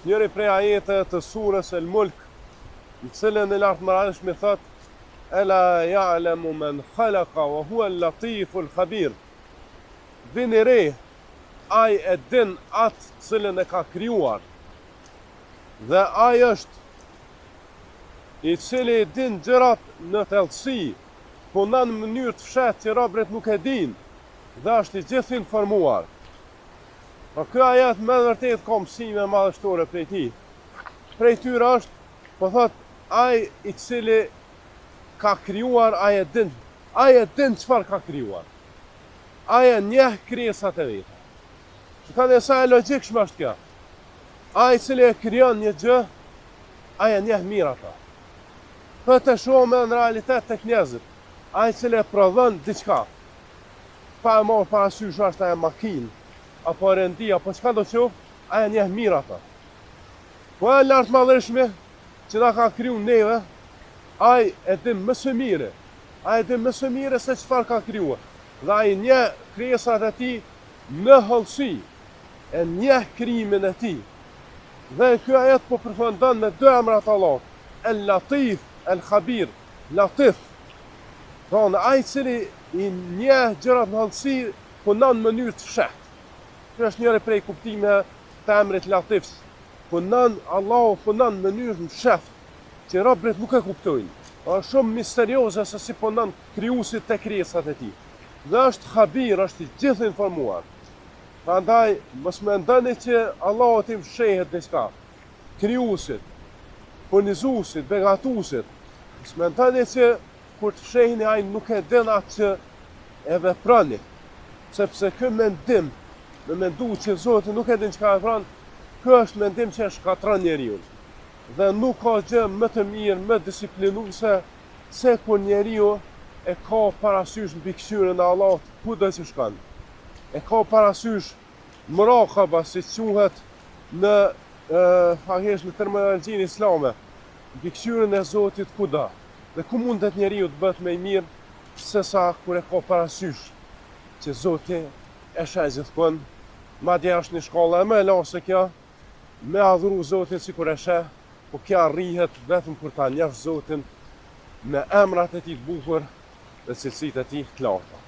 është njëri prej ajeteve të surës El-Mulk, në cilën e lartë mëranshme thot: Ela ja'lemu men khalaqa wa hua al-latiful khabir. Vini re, ai e din atë cilën e ka krijuar. Dhe ai është i cili e din gjërat në thellësi, punon në mënyrë të fshehtë që robërit nuk e din, dhe është i gjithë informuar. Po ky ajet me vërtet ka mësime madhështore prej tij. Prej tyre është, po thot, ai i cili ka krijuar, ai e din çfarë ka krijuar. Ai e njeh krijesat e veta. Ka dhe sa e logjikshme është kjo. Ai i cili e krijon një gjë, ai e njeh mirë ata. Këtë shumë në realitet tek njerëzit. Ai i cili e prodhon diçka, pa e marrë parasysh është ajo makinë, apo rendi, apo çka do të qoftë, ai e njeh mirë ata. Po e lartë madhëshme që na ka kriju neve, ai e din më së miri. Ai e din më së miri se çfarë ka krijuar. Dhe ai njeh krijesat e tij në hollësi, e njeh krijimin e tij. Dhe ky ajet po përfundon me dy emrat Allahut: El-Latif, El-Khabir, Latif. Thonë, ai i cili i njeh gjërat në hollësi, punon në mënyrë të fshehtë. Kjo është njëri prej kuptimeve të emrit Latif. Allahu punon në mënyrë të fshehtë, që robërit nuk e kuptojnë. Është shumë misterioze se si punon krijuesi te krijesat e tij. Dhe është Khabir, është i gjithë informuar. Prandaj mos mendoni që Allahu t'i fshehet diçka. Krijuesit, furnizuesit, begatuesit. Mos mendoni që kur të fshehini ai nuk e din atë që e veproni. Sepse ky mendim, me mendu që Zoti nuk e din çka vepron, ky është mendim që e shkatron njeriu. Dhe nuk ka gjë më të mirë, më disiplinuese se kur njeriu e ka parasysh mbikëqyrjen e Allahut kudo që shkon. E ka parasysh muraqaba, si quhet në në terminologjinë islame, mbikëqyrjen e Zotit kudo. Dhe ku mundet njeriu të bëhet më i mirë se sa kur e ka parasysh që Zoti e sheh gjithkund. Madje është një shkollë e më e lartë se kjo, me adhuru Zotin sikur e sheh, po kjo arrihet vetëm kur ta njeh Zotin me emrat e tij të bukur dhe cilësitë e tij të larta.